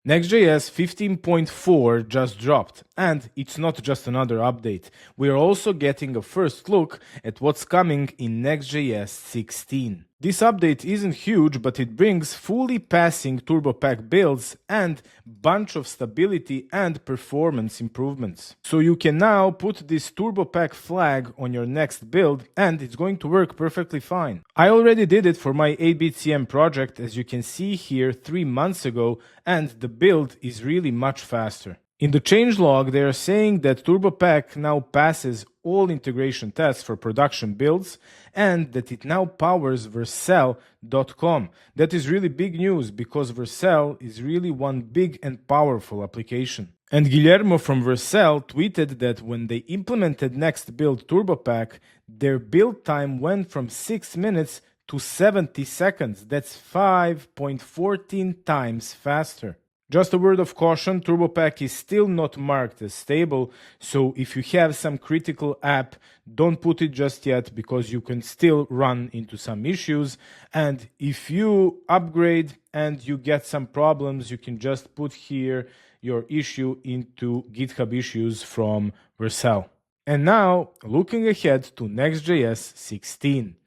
Next.js 15.4 just dropped, and it's not just another update. We're also getting a first look at what's coming in Next.js 16. This update isn't huge, but it brings fully passing Turbopack builds and bunch of stability and performance improvements. So you can now put this Turbopack flag on your next build and it's going to work perfectly fine. I already did it for my 8-bit CM project, as you can see here 3 months ago, and the build is really much faster. In the changelog, they are saying that Turbopack now passes all integration tests for production builds and that it now powers Vercel.com. That is really big news because Vercel is really one big and powerful application. And Guillermo from Vercel tweeted that when they implemented Next Build Turbopack, their build time went from 6 minutes to 70 seconds. That's 5.14 times faster. Just a word of caution, Turbopack is still not marked as stable, so if you have some critical app, don't put it just yet because you can still run into some issues. And if you upgrade and you get some problems, you can just put here your issue into GitHub issues from Vercel. And now, looking ahead to Next.js 16.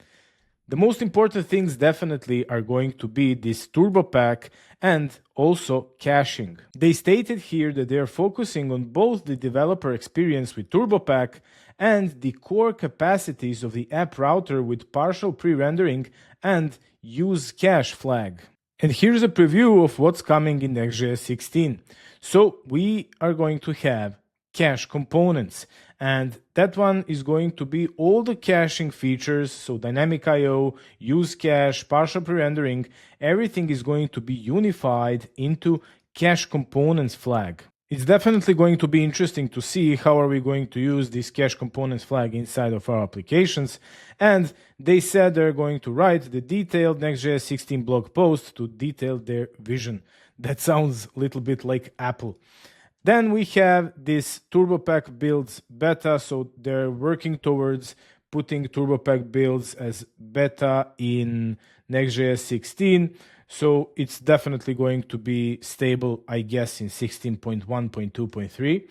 The most important things definitely are going to be this Turbopack and also caching. They stated here that they are focusing on both the developer experience with Turbopack and the core capacities of the app router with partial pre-rendering and use cache flag. And here's a preview of what's coming in Next.js 16. So we are going to have cache components, and that one is going to be all the caching features, so dynamic I/O, use cache, partial pre-rendering, everything is going to be unified into cache components flag. It's definitely going to be interesting to see how are we going to use this cache components flag inside of our applications, and they said they're going to write the detailed Next.js 16 blog post to detail their vision. That sounds a little bit like Apple. Then we have this Turbopack builds beta, so they're working towards putting Turbopack builds as beta in Next.js 16. So it's definitely going to be stable, I guess, in 16.1.2.3.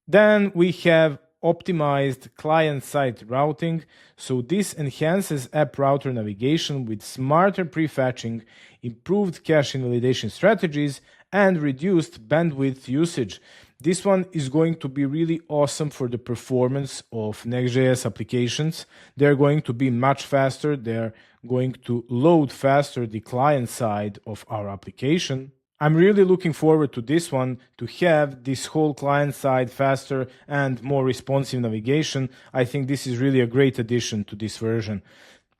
Then we have optimized client-side routing. So this enhances app router navigation with smarter prefetching, improved cache invalidation strategies, and reduced bandwidth usage. This one is going to be really awesome for the performance of Next.js applications. They're going to be much faster. They're going to load faster the client side of our application. I'm really looking forward to this one, to have this whole client side faster and more responsive navigation. I think this is really a great addition to this version.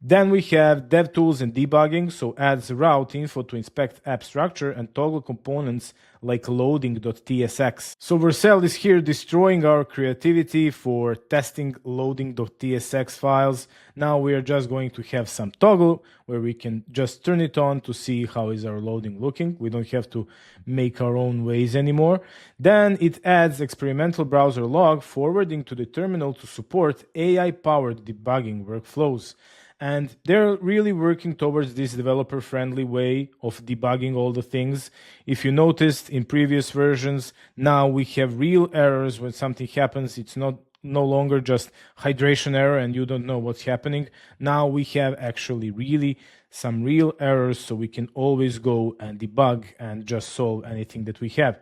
Then we have DevTools and debugging, so adds route info to inspect app structure and toggle components like loading.tsx. So Vercel is here destroying our creativity for testing loading.tsx files. Now we are just going to have some toggle where we can just turn it on to see how is our loading looking. We don't have to make our own ways anymore. Then it adds experimental browser log forwarding to the terminal to support AI-powered debugging workflows. And they're really working towards this developer-friendly way of debugging all the things. If you noticed in previous versions, now we have real errors when something happens. It's no longer just hydration error and you don't know what's happening. Now we have actually really some real errors, so we can always go and debug and just solve anything that we have.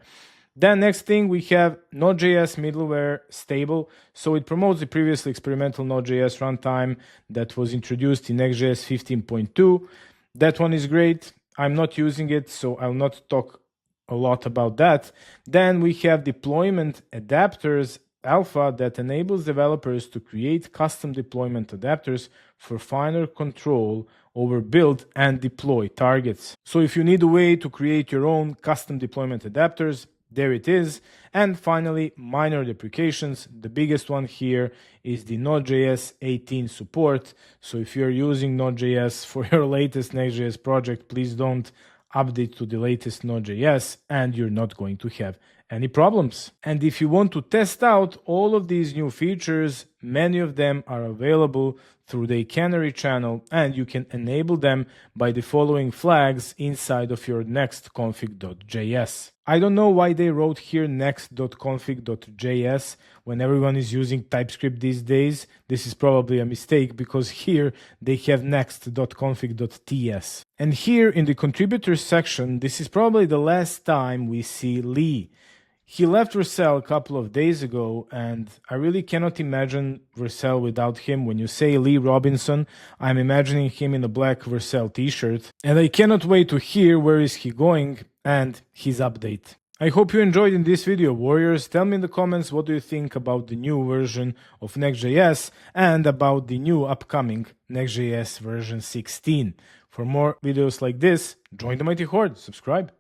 Then next thing, we have Node.js middleware stable. So it promotes the previously experimental Node.js runtime that was introduced in Next.js 15.2. That one is great. I'm not using it, so I'll not talk a lot about that. Then we have deployment adapters alpha that enables developers to create custom deployment adapters for finer control over build and deploy targets. So if you need a way to create your own custom deployment adapters, there it is. And finally, minor deprecations. The biggest one here is the Node.js 18 support. So if you're using Node.js for your latest Next.js project, please don't update to the latest Node.js and you're not going to have any problems. And if you want to test out all of these new features, many of them are available through the canary channel, and you can enable them by the following flags inside of your next.config.js. I don't know why they wrote here next.config.js when everyone is using TypeScript these days. This is probably a mistake because here they have next.config.ts. And here in the contributors section, this is probably the last time we see Lee. He left Vercel a couple of days ago, and I really cannot imagine Vercel without him. When you say Lee Robinson, I'm imagining him in a black Vercel t-shirt, and I cannot wait to hear where is he going and his update. I hope you enjoyed in this video, warriors. Tell me in the comments what do you think about the new version of Next.js and about the new upcoming Next.js version 16. For more videos like this, join the mighty Horde, subscribe.